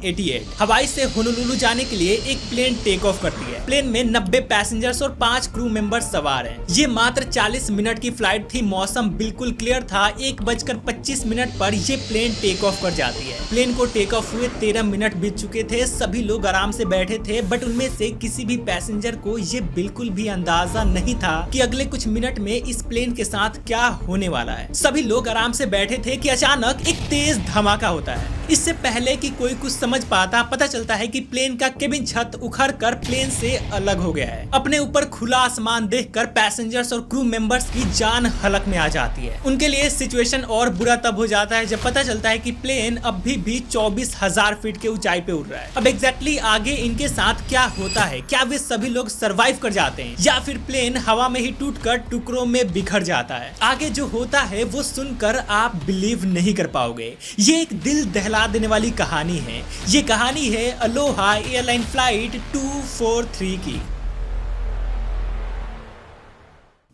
1988 हवाई से होनोलुलु जाने के लिए एक प्लेन टेक ऑफ करती है। प्लेन में 90 पैसेंजर्स और 5 क्रू मेंबर्स सवार हैं। ये मात्र 40 मिनट की फ्लाइट थी। मौसम बिल्कुल क्लियर था। 1:25 पर ये प्लेन टेक ऑफ कर जाती है। प्लेन को टेक ऑफ हुए 13 मिनट बीत चुके थे। सभी लोग आराम से बैठे थे, बट उनमें से किसी भी पैसेंजर को ये बिल्कुल भी अंदाजा नहीं था कि अगले कुछ मिनट में इस प्लेन के साथ क्या होने वाला है। सभी लोग आराम से बैठे थे कि अचानक एक तेज धमाका होता है। इससे पहले कि कोई कुछ समझ पाता, पता चलता है कि प्लेन का केबिन छत उखड़कर प्लेन से अलग हो गया है। अपने ऊपर खुला आसमान देखकर पैसेंजर्स और क्रू मेंबर्स की जान हलक में आ जाती है। उनके लिए सिचुएशन और बुरा तब हो जाता है जब पता चलता है कि प्लेन अभी भी 24,000 फीट के ऊंचाई पे उड़ रहा है। अब एग्जैक्टली आगे इनके साथ क्या होता है? क्या वे सभी लोग सरवाइव कर जाते हैं या फिर प्लेन हवा में ही टूटकर टुकड़ों में बिखर जाता है? आगे जो होता है वो सुनकर आप बिलीव नहीं कर पाओगे। ये एक दिल दहला देने वाली कहानी है। ये कहानी है अलोहा एयरलाइन फ्लाइट 243 की।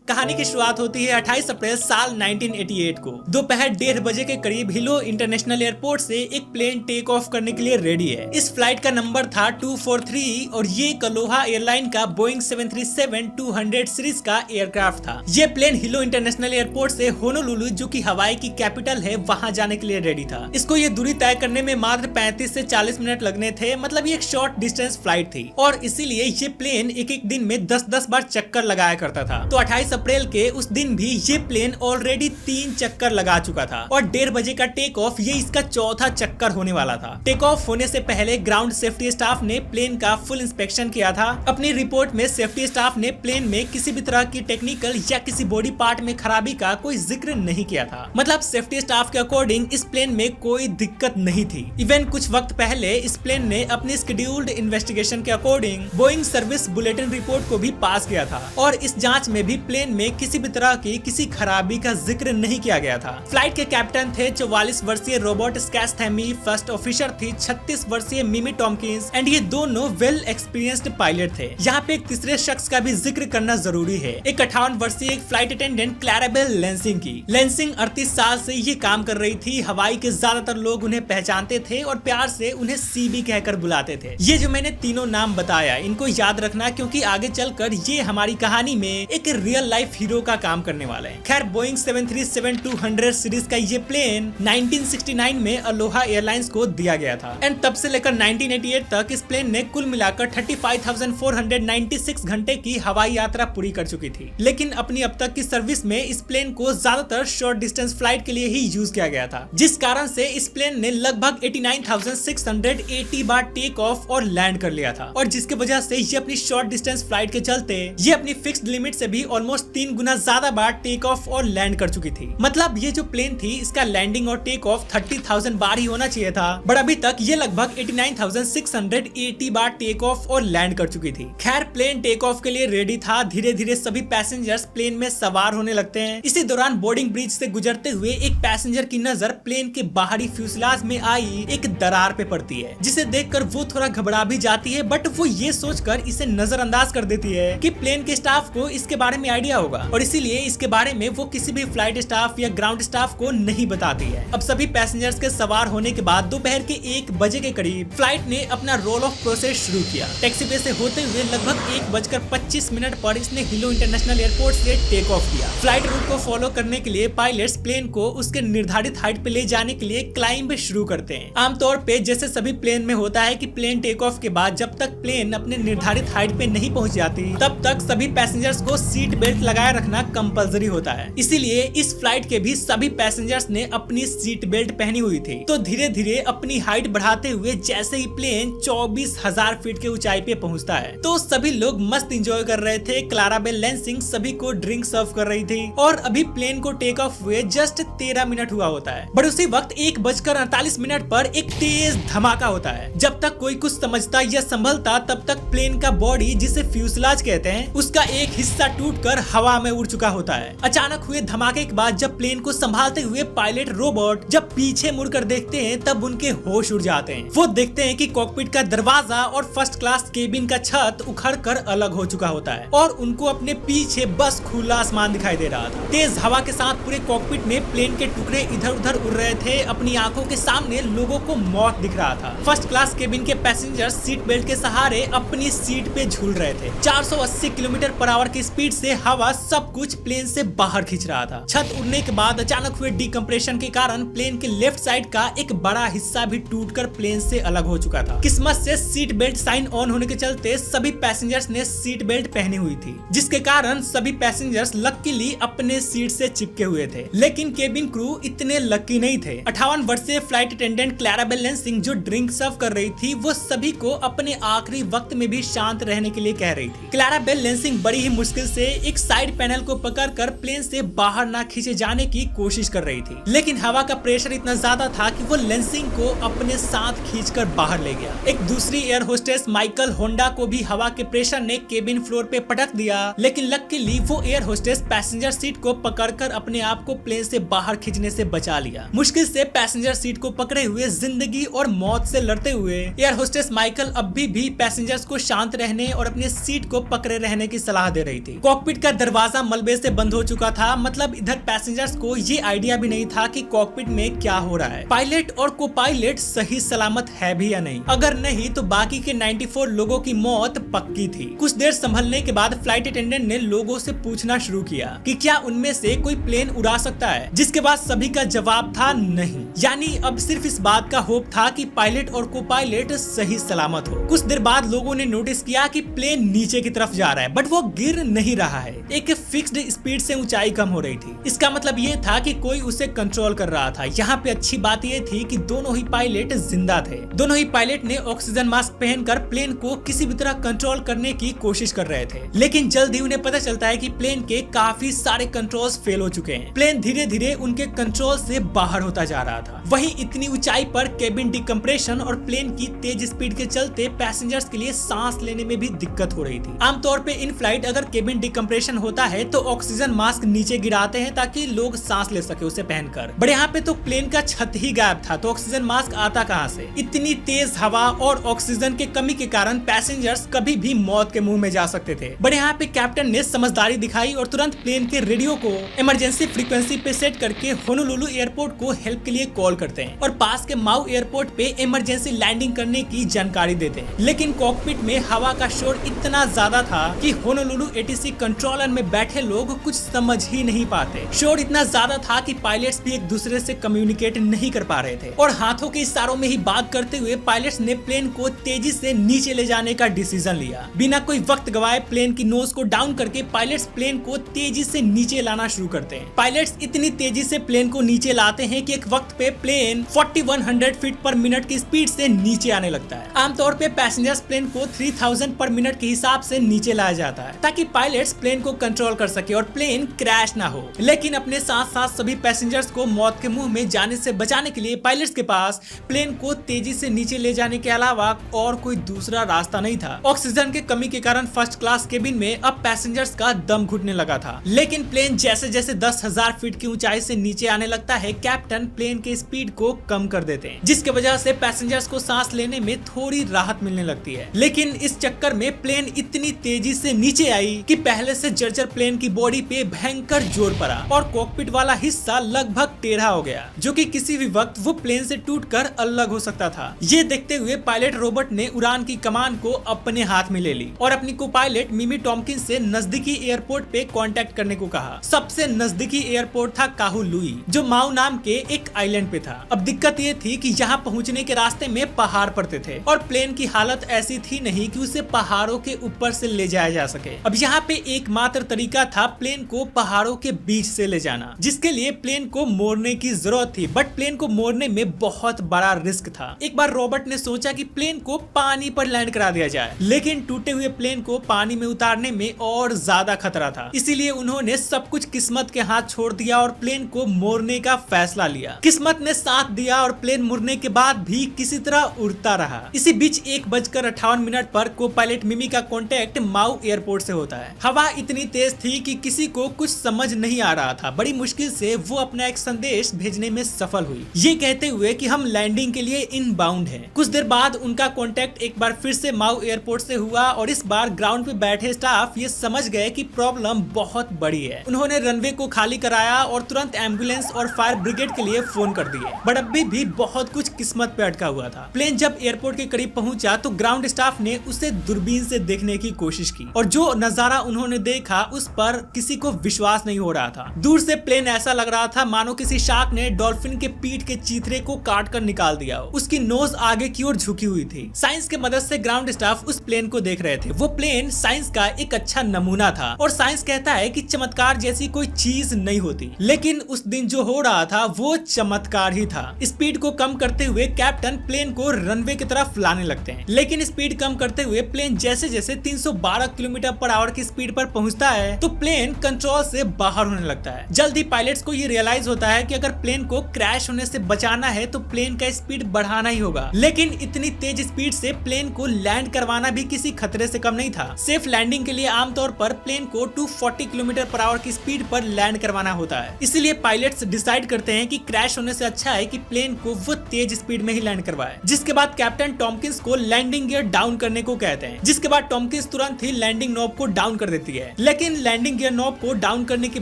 कहानी की शुरुआत होती है 28 अप्रैल साल 1988 को। दोपहर 1:30 बजे के करीब हिलो इंटरनेशनल एयरपोर्ट से एक प्लेन टेक ऑफ करने के लिए रेडी है। इस फ्लाइट का नंबर था 243 और ये अलोहा एयरलाइन का बोइंग 737-200 सीरीज का एयरक्राफ्ट था। ये प्लेन हिलो इंटरनेशनल एयरपोर्ट से होनोलुलु, जो कि हवाई की कैपिटल है, वहां जाने के लिए रेडी था। इसको ये दूरी तय करने में मात्र 35 से 40 मिनट लगने थे। मतलब ये एक शॉर्ट डिस्टेंस फ्लाइट थी और इसीलिए ये प्लेन एक दिन में 10-10 बार चक्कर लगाया करता था। तो 28 अप्रैल के उस दिन भी ये प्लेन ऑलरेडी 3 चक्कर लगा चुका था और 1:30 बजे का टेक ऑफ ये इसका चौथा चक्कर होने वाला था। टेक ऑफ होने से पहले ग्राउंड सेफ्टी स्टाफ ने प्लेन का फुल इंस्पेक्शन किया था। अपनी रिपोर्ट में सेफ्टी स्टाफ ने प्लेन में किसी भी तरह की टेक्निकल या किसी बॉडी पार्ट में खराबी का कोई जिक्र नहीं किया था। मतलब सेफ्टी स्टाफ के अकॉर्डिंग इस प्लेन में कोई दिक्कत नहीं थी। इवन कुछ वक्त पहले इस प्लेन ने अपनी शेड्यूल्ड इन्वेस्टिगेशन के according Boeing service bulletin report को भी पास किया था और इस जांच में भी प्लेन में किसी भी तरह की किसी खराबी का जिक्र नहीं किया गया था। फ्लाइट के कैप्टन थे 44 वर्षीय रॉबर्ट स्कैथेमी, फर्स्ट ऑफिसर थी 36 वर्षीय मिमी टॉमकिंस एंड ये दोनों वेल एक्सपीरियंस्ड पायलट थे। यहाँ पे एक तीसरे शख्स का भी जिक्र करना जरूरी है। एक 58 वर्षीय एक फ्लाइट अटेंडेंट क्लैराबेल लेंसिंग की। लेंसिंग 38 साल से ये काम कर रही थी। हवाई के ज्यादातर लोग उन्हें पहचानते थे और प्यार से उन्हें सीबी कहकर बुलाते थे। ये जो मैंने तीनों नाम बताया, इनको याद रखना क्योंकि आगे चलकर ये हमारी कहानी में एक रियल लाइफ हीरो का काम करने वाले हैं। खैर, बोइंग 737-200 सीरीज का ये प्लेन 1969 में अलोहा एयरलाइंस को दिया गया था एंड तब से लेकर 1988 तक इस प्लेन ने कुल मिलाकर 35,496 घंटे की हवाई यात्रा पूरी कर चुकी थी। लेकिन अपनी अब तक की सर्विस में इस प्लेन को ज्यादातर शॉर्ट डिस्टेंस फ्लाइट के लिए ही यूज किया गया था, जिस कारण से इस प्लेन ने लगभग 89,680 बार टेक ऑफ और लैंड कर लिया था और जिसकी वजह से ये अपनी शॉर्ट डिस्टेंस फ्लाइट के चलते ये अपनी फिक्स्ड लिमिट से भी ऑलमोस्ट 3 गुना ज्यादा बार टेक ऑफ और लैंड कर चुकी थी। मतलब ये जो प्लेन थी इसका लैंडिंग और टेक ऑफ 30,000 बार ही होना चाहिए था, बट अभी तक ये लगभग 89,680 बार टेक ऑफ और लैंड कर चुकी थी। खैर, प्लेन टेक ऑफ के लिए रेडी था। धीरे धीरे सभी पैसेंजर्स प्लेन में सवार होने लगते हैं। इसी दौरान बोर्डिंग ब्रिज से गुजरते हुए एक पैसेंजर की नजर प्लेन के बाहरी फ्यूसलाज में आई एक दरार पे पड़ती है, जिसे देखकर वो थोड़ा घबरा भी जाती है, बट वो ये सोचकर इसे नजरअंदाज कर देती है कि प्लेन के स्टाफ को इसके बारे में आइडिया होगा और इसीलिए इसके बारे में वो किसी भी फ्लाइट स्टाफ या ग्राउंड स्टाफ को नहीं बताती है। अब सभी पैसेंजर्स के सवार होने के बाद दोपहर के 1 बजे के करीब फ्लाइट ने अपना रोल ऑफ प्रोसेस शुरू किया। टैक्सीवे से होते हुए लगभग 1:25 पर इसने हिलो इंटरनेशनल एयरपोर्ट से टेक ऑफ किया। फ्लाइट रूट को फॉलो करने के लिए पायलट्स प्लेन को उसके निर्धारित हाइट पे ले जाने के लिए क्लाइंब शुरू करते हैं। आमतौर पे जैसे सभी प्लेन में होता है कि प्लेन टेक ऑफ के बाद जब तक प्लेन अपने निर्धारित हाइट पे नहीं पहुंच जाती तब तक सभी पैसेंजर्स को सीट बेल्ट लगाए रखना कंपलसरी होता है। इसीलिए इस फ्लाइट के भी सभी पैसेंजर्स ने अपनी सीट बेल्ट पहनी हुई थी। तो धीरे धीरे अपनी हाइट बढ़ाते हुए जैसे ही प्लेन 24,000 फीट के ऊंचाई पे पहुंचता है तो सभी लोग मस्त एंजॉय कर रहे थे। क्लैराबेल लेंसिंग सभी को ड्रिंक सर्व कर रही थी और अभी प्लेन को टेक ऑफ हुए जस्ट 13 मिनट हुआ होता है। बट उसी वक्त 1:48 पर एक तेज धमाका होता है। जब तक कोई कुछ समझता या संभलता तब तक प्लेन का बॉडी, जिसे फ्यूसलाज कहते हैं, उसका एक हिस्सा टूटकर हवा में उड़ चुका होता है। अचानक हुए धमाके के बाद जब प्लेन को संभालते हुए पायलट रोबोट जब पीछे मुड़कर देखते हैं तब उनके होश उड़ जाते हैं। वो देखते हैं कि कॉकपिट का दरवाजा और फर्स्ट क्लास केबिन का छत उखड़ कर अलग हो चुका होता है और उनको अपने पीछे बस खुला आसमान दिखाई दे रहा था। तेज हवा के साथ पूरे कॉकपिट में प्लेन के टुकड़े इधर उधर उड़ रहे थे। अपनी आंखों के सामने लोगों को मौत दिख रहा था। फर्स्ट क्लास केबिन के पैसेंजर सीट बेल्ट के सहारे अपनी सीट पे झूल रहे थे। 480 किलोमीटर पर आवर की स्पीड से हवा सब कुछ प्लेन से बाहर खींच रहा था। छत उड़ने के बाद अचानक हुए डिकम्प्रेशन के कारण प्लेन के लेफ्ट साइड का एक बड़ा हिस्सा भी टूटकर प्लेन से अलग हो चुका था। किस्मत से सीट बेल्ट साइन ऑन होने के चलते सभी पैसेंजर्स ने सीट बेल्ट पहनी हुई थी, जिसके कारण सभी पैसेंजर्स लकीली अपने सीट से चिपके हुए थे। लेकिन केबिन क्रू इतने लकी नहीं थे। 58 वर्षीय फ्लाइट अटेंडेंट क्लैराबेल लेंसिंग जो ड्रिंक सर्व कर रही थी वो सभी को अपने आखिरी वक्त में भी शांत रहने के लिए कह रही थी। क्लैराबेल लेंसिंग बड़ी ही मुश्किल से एक साइड पैनल को पकड़कर प्लेन से बाहर ना खींचे जाने की कोशिश कर रही थी, लेकिन हवा का प्रेशर इतना ज्यादा था कि वो लेंसिंग को अपने साथ खींचकर बाहर ले गया। एक दूसरी एयर होस्टेस माइकल होंडा को भी हवा के प्रेशर ने केबिन फ्लोर पे पटक दिया, लेकिन लकीली वो एयर होस्टेस पैसेंजर सीट को पकड़कर अपने आप को प्लेन से बाहर खींचने से बचा लिया। मुश्किल से पैसेंजर सीट को पकड़े हुए जिंदगी और मौत से लड़ते हुए एयर होस्टेस माइकल अभी भी पैसेंजर्स को शांत रहने और अपने सीट को पकड़े रहने की सलाह दे रही थी। कॉकपिट का दरवाजा मलबे से बंद हो चुका था, मतलब इधर पैसेंजर्स को ये आइडिया भी नहीं था कि कॉकपिट में क्या हो रहा है। पायलट और को पायलट सही सलामत है भी या नहीं। अगर नहीं तो बाकी के 94 लोगों की मौत पक्की थी। कुछ देर संभलने के बाद फ्लाइट अटेंडेंट ने लोगों से पूछना शुरू किया कि क्या उनमें से कोई प्लेन उड़ा सकता है, जिसके बाद सभी का जवाब था नहीं। यानी अब सिर्फ इस बात का होप था कि पायलट और को पायलट सही सलामत हो। कुछ देर बाद लोगों ने नोटिस किया कि प्लेन नीचे की तरफ जा रहा है, बट वो गिर नहीं रहा है। एक फिक्स्ड स्पीड से ऊंचाई कम हो रही थी। इसका मतलब ये था कि कोई उसे कंट्रोल कर रहा था। यहाँ पे अच्छी बात ये थी कि दोनों ही पायलट जिंदा थे। दोनों ही पायलट ने ऑक्सीजन मास्क पहनकर प्लेन को किसी भी तरह कंट्रोल करने की कोशिश कर रहे थे, लेकिन जल्द ही उन्हें पता चलता है कि प्लेन के काफी सारे कंट्रोल्स फेल हो चुके हैं। प्लेन धीरे धीरे उनके कंट्रोल से बाहर होता जा रहा था। वहीं इतनी ऊंचाई पर केबिन डिकम्प्रेशन और प्लेन की तेज स्पीड के चलते पैसेंजर्स के लिए सांस लेने में भी दिक्कत हो रही थी। आमतौर पे इन फ्लाइट अगर केबिन डिकम्प्रेशन होता है तो ऑक्सीजन मास्क नीचे गिराते हैं ताकि लोग सांस ले सके उसे पहनकर। बट यहाँ पे तो प्लेन का छत ही गायब था, तो ऑक्सीजन मास्क आता कहाँ से? इतनी तेज हवा और ऑक्सीजन के कमी के कारण पैसेंजर्स कभी भी मौत के मुंह में जा सकते थे। बट यहाँ पे कैप्टन ने समझदारी दिखाई और तुरंत प्लेन के रेडियो को इमरजेंसी फ्रीक्वेंसी पे सेट करके होनोलुलु एयरपोर्ट को हेल्प के लिए कॉल करते हैं और पास के माउ एयरपोर्ट पे इमरजेंसी लैंडिंग करने की जानकारी देते हैं। लेकिन कॉकपिट में हवा का शोर इतना ज्यादा था कि होनोलुलु एटीसी कंट्रोलर में बैठे लोग कुछ समझ ही नहीं पाते। शोर इतना ज्यादा था कि पायलट्स भी एक दूसरे से कम्युनिकेट नहीं कर पा रहे थे और हाथों के इशारों में ही बात करते हुए पायलट्स ने प्लेन को तेजी से नीचे ले जाने का डिसीजन लिया। बिना कोई वक्त गवाए प्लेन की नोज को डाउन करके पायलट्स प्लेन को तेजी से नीचे लाना शुरू करते हैं। पायलट्स इतनी तेजी से प्लेन को नीचे लाते हैं कि एक वक्त पे प्लेन 4100 फीट पर मिनट की स्पीड से नीचे आने लगता है। आमतौर पे पैसेंजर्स प्लेन को 3000 पर मिनट के हिसाब से नीचे लाया जाता है ताकि पायलट्स प्लेन को कंट्रोल कर सके और प्लेन क्रैश ना हो। लेकिन अपने साथ साथ सभी पैसेंजर्स को मौत के मुंह में जाने से बचाने के लिए पायलट्स के पास प्लेन को तेजी से नीचे ले जाने के अलावा और कोई दूसरा रास्ता नहीं था। ऑक्सीजन की कमी के कारण फर्स्ट क्लास केबिन में अब पैसेंजर्स का दम घुटने लगा था। लेकिन प्लेन जैसे जैसे 10,000 फीट की ऊंचाई से नीचे आने लगता है, कैप्टन प्लेन के स्पीड को कम कर देते हैं, जिसके वजह से पैसेंजर्स को सांस लेने में थोड़ी राहत मिलने लगती है। लेकिन इस चक्कर में प्लेन इतनी तेजी से नीचे आई कि पहले से जर्जर प्लेन की बॉडी पे भयंकर जोर पड़ा और कॉकपिट वाला हिस्सा लगभग टेढ़ा हो गया, जो कि किसी भी वक्त वो प्लेन से टूटकर अलग हो सकता था। ये देखते हुए पायलट रोबोट ने उड़ान की कमान को अपने हाथ में ले ली और अपनी को पायलट मिमी टॉम्किंस से नजदीकी एयरपोर्ट पे कांटेक्ट करने को कहा। सबसे नजदीकी एयरपोर्ट था काहू लुई, जो माउ नाम के एक आइलैंड पे था। अब दिक्कत ये थी कि यहाँ पहुँचने के रास्ते में पहाड़ पड़ते थे और प्लेन की हालत ऐसी थी नहीं कि उसे पहाड़ों के ऊपर से ले जाया जा सके। अब यहाँ पे एकमात्र तरीका था प्लेन को पहाड़ों के बीच से ले जाना, जिसके लिए प्लेन को मोड़ने की जरूरत थी। बट प्लेन को मोड़ने में बहुत बड़ा रिस्क था। एक बार रॉबर्ट ने सोचा कि प्लेन को पानी पर लैंड करा दिया जाए, लेकिन टूटे हुए प्लेन को पानी में उतारने में और ज्यादा खतरा था। इसीलिए उन्होंने सब कुछ किस्मत के हाथ छोड़ दिया और प्लेन को मोड़ने का फैसला लिया। किस्मत ने साथ दिया और प्लेन मुड़ने के बाद भी किसी तरह उड़ता रहा। इसी बीच 1:58 पर को पायलट मिमी का कांटेक्ट माउ एयरपोर्ट से होता है। हवा इतनी इतनी तेज थी कि किसी को कुछ समझ नहीं आ रहा था। बड़ी मुश्किल से वो अपना एक संदेश भेजने में सफल हुई, ये कहते हुए कि हम लैंडिंग के लिए इनबाउंड हैं। कुछ देर बाद उनका कांटेक्ट एक बार फिर से माउ एयरपोर्ट से हुआ और इस बार ग्राउंड पे बैठे स्टाफ ये समझ गए कि प्रॉब्लम बहुत बड़ी है। उन्होंने रनवे को खाली कराया और तुरंत एम्बुलेंस और फायर ब्रिगेड के लिए फोन कर दिए। बट अभी भी बहुत कुछ किस्मत पे अटका हुआ था। प्लेन जब एयरपोर्ट के करीब पहुंचा तो ग्राउंड स्टाफ ने उसे दूरबीन से देखने की कोशिश की और जो नजारा उन्होंने देखा उस पर किसी को विश्वास नहीं हो रहा था। दूर से प्लेन ऐसा लग रहा था मानो किसी शार्क ने डॉल्फिन के पीठ के चीथड़े को काट कर निकाल दिया हो। उसकी नोज आगे की ओर झुकी हुई थी। साइंस की मदद से ग्राउंड स्टाफ उस प्लेन को देख रहे थे। वो प्लेन साइंस का एक अच्छा नमूना था और साइंस कहता है कि चमत्कार जैसी कोई चीज नहीं होती, लेकिन उस दिन जो हो रहा था वो चमत्कार ही था। स्पीड को कम करते हुए कैप्टन प्लेन को रनवे की तरफ लाने लगते हैं, लेकिन स्पीड कम करते हुए प्लेन जैसे जैसे 312 किलोमीटर पर आवर की स्पीड पर पहुंचता है तो प्लेन कंट्रोल से बाहर होने लगता है। जल्दी पायलट्स को ये रियलाइज होता है कि अगर प्लेन को क्रैश होने से बचाना है तो प्लेन का स्पीड बढ़ाना ही होगा, लेकिन इतनी तेज स्पीड से प्लेन को लैंड करवाना भी किसी खतरे से कम नहीं था। सेफ लैंडिंग के लिए आमतौर पर प्लेन को 240 किलोमीटर पर आवर की स्पीड पर लैंड करवाना होता है। इसलिए पायलट्स डिसाइड करते हैं कि क्रैश होने से अच्छा है कि प्लेन को वो तेज स्पीड में ही लैंड करवाए। जिसके बाद कैप्टन टॉमकिंस को लैंडिंग गियर डाउन करने को कहते हैं, जिसके बाद टॉमकिंस तुरंत ही लैंडिंग नॉब को डाउन कर देती है। लेकिन लैंडिंग गियर नॉब को डाउन करने के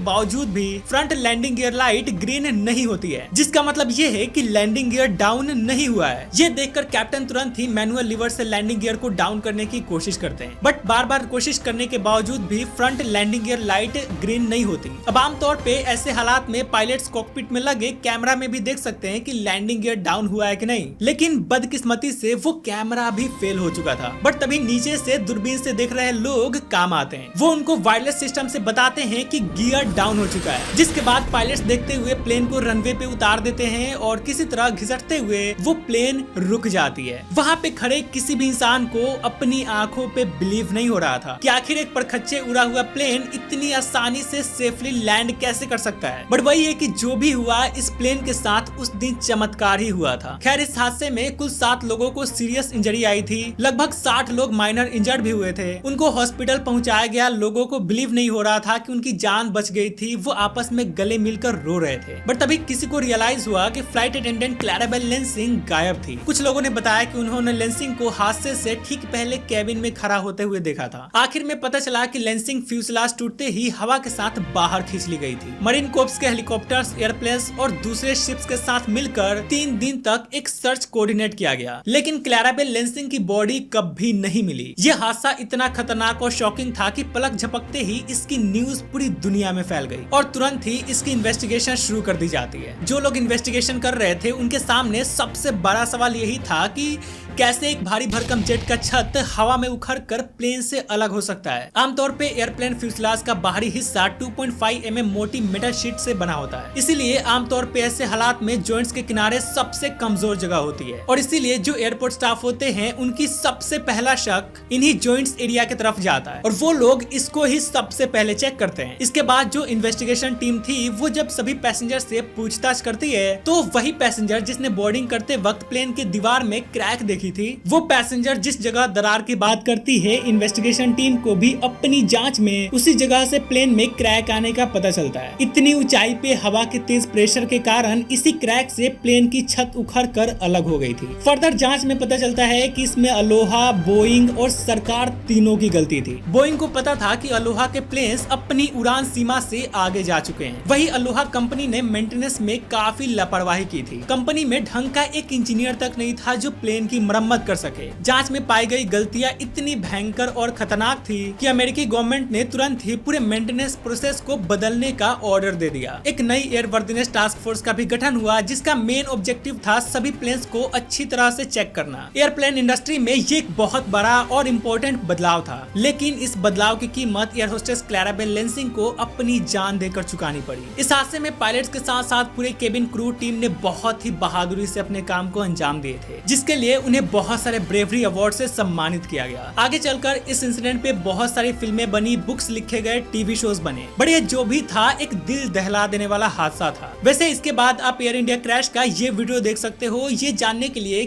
बावजूद भी front landing gear light green नहीं होती है, जिसका मतलब ये है कि लैंडिंग गियर डाउन नहीं हुआ है। ये देखकर कैप्टन तुरंत ही मैनुअल लीवर से लैंडिंग गियर को डाउन करने की कोशिश करते हैं, बट बार बार कोशिश करने के बावजूद भी front landing gear light green नहीं होती। अब आमतौर पे ऐसे हालात में पायलट्स कॉकपिट में लगे कैमरा में भी देख सकते हैं कि लैंडिंग गियर डाउन हुआ है कि नहीं, लेकिन बदकिस्मती से वो कैमरा भी फेल हो चुका था। बट तभी नीचे से दूरबीन से देख रहे लोग काम आते हैं। वो उनको वायरलेस सिस्टम से बताते हैं कि गियर डाउन हो चुका है, जिसके बाद पायलट्स देखते हुए प्लेन को रनवे पे उतार देते हैं और किसी तरह घिसटते हुए वो प्लेन रुक जाती है। वहाँ पे खड़े किसी भी इंसान को अपनी आंखों पे बिलीव नहीं हो रहा था कि आखिर एक परखच्चे उड़ा हुआ प्लेन इतनी आसानी से सेफली लैंड कैसे कर सकता है। बट वही है कि जो भी हुआ इस प्लेन के साथ उस दिन चमत्कार ही हुआ था। खैर इस हादसे में कुल 7 लोगों को सीरियस इंजरी आई थी। लगभग 60 लोग माइनर इंजर्ड भी हुए थे। उनको हॉस्पिटल पहुंचाया गया। लोगों को बिलीव नहीं हो रहा था कि उनकी जान बच गई थी। वो आपस में गले मिलकर रो रहे थे। बट तभी किसी को रियलाइज हुआ कि फ्लाइट अटेंडेंट क्लैराबेल लेंसिंग गायब थी। कुछ लोगों ने बताया कि उन्होंने लेंसिंग को हादसे से ठीक पहले कैबिन में खड़ा होते हुए देखा था। आखिर में पता चला कि लेंसिंग फ्यूजलाज टूटते ही हवा के साथ बाहर खींच ली गई थी। मरीन कोर्प्स के हेलीकॉप्टर्स, एयरप्लेन्स और दूसरे शिप्स के साथ मिलकर 3 दिन तक एक सर्च कोऑर्डिनेट किया गया, लेकिन क्लैराबेल लेंसिंग की बॉडी कभी नहीं मिली। यह हादसा इतना खतरनाक और शॉकिंग था कि पलक झपकते ही इसकी न्यूज पूरी दुनिया में फैल गई और तुरंत ही इसकी इन्वेस्टिगेशन शुरू कर दी जाती है। जो लोग इन्वेस्टिगेशन कर रहे थे उनके सामने सबसे बड़ा सवाल यही था कि कैसे एक भारी भरकम जेट का छत हवा में उखड़कर प्लेन से अलग हो सकता है। आमतौर पे एयरप्लेन फ्यूजलाज का बाहरी हिस्सा 2.5 mm मोटी मेटल शीट से बना होता है, इसीलिए आमतौर पे ऐसे हालात में जॉइंट्स के किनारे सबसे कमजोर जगह होती है और इसीलिए जो एयरपोर्ट स्टाफ होते हैं उनकी सबसे पहला शक इन्हीं जॉइंट्स एरिया की तरफ जाता है और वो लोग इसको ही सबसे पहले चेक करते हैं। इसके बाद जो इन्वेस्टिगेशन टीम थी वो जब सभी पैसेंजर से पूछताछ करती है तो वही पैसेंजर जिसने बोर्डिंग करते वक्त प्लेन के दीवार में क्रैक देखी थी, वो पैसेंजर जिस जगह दरार की बात करती है, इन्वेस्टिगेशन टीम को भी अपनी जांच में उसी जगह से प्लेन में क्रैक आने का पता चलता है। इतनी ऊंचाई पे हवा के तेज प्रेशर के कारण इसी क्रैक से प्लेन की छत उखड़कर अलग हो गई थी। फर्दर जांच में पता चलता है कि इसमें अलोहा, बोइंग और सरकार तीनों की गलती थी। बोइंग को पता था कि अलोहा के प्लेन्स अपनी उड़ान सीमा से आगे जा चुके हैं, वही अलोहा कंपनी ने मेंटेनेंस में काफी लापरवाही की थी। कंपनी में ढंग का एक इंजीनियर तक नहीं था जो प्लेन की मरम्मत कर सके। जांच में पाई गई गलतियां इतनी भयंकर और खतरनाक थी कि अमेरिकी गवर्नमेंट ने तुरंत ही पूरे मेंटेनेंस प्रोसेस को बदलने का ऑर्डर दे दिया। एक नई एयरवर्दीनेस टास्क फोर्स का भी गठन हुआ जिसका मेन ऑब्जेक्टिव था सभी प्लेन्स को अच्छी तरह से चेक करना। एयरप्लेन इंडस्ट्री में ये एक बहुत बड़ा और इम्पोर्टेंट बदलाव था, लेकिन इस बदलाव की कीमत एयर होस्टेस क्लैराबेल लेंसिंग को अपनी जान देकर चुकानी पड़ी। इस हादसे में पायलट्स के साथ साथ पूरे केबिन क्रू टीम ने बहुत ही बहादुरी से अपने काम को अंजाम दिए थे, जिसके लिए उन्हें बहुत सारे ब्रेवरी अवार्ड से सम्मानित किया गया। आगे चलकर इस इंसिडेंट पे बहुत सारी फिल्में बनी, बुक्स लिखे गए, टीवी शोज बने। बट ये जो भी था एक दिल दहला देने वाला हादसा था। वैसे इसके बाद आप एयर इंडिया क्रैश का ये वीडियो देख सकते हो ये जानने के लिए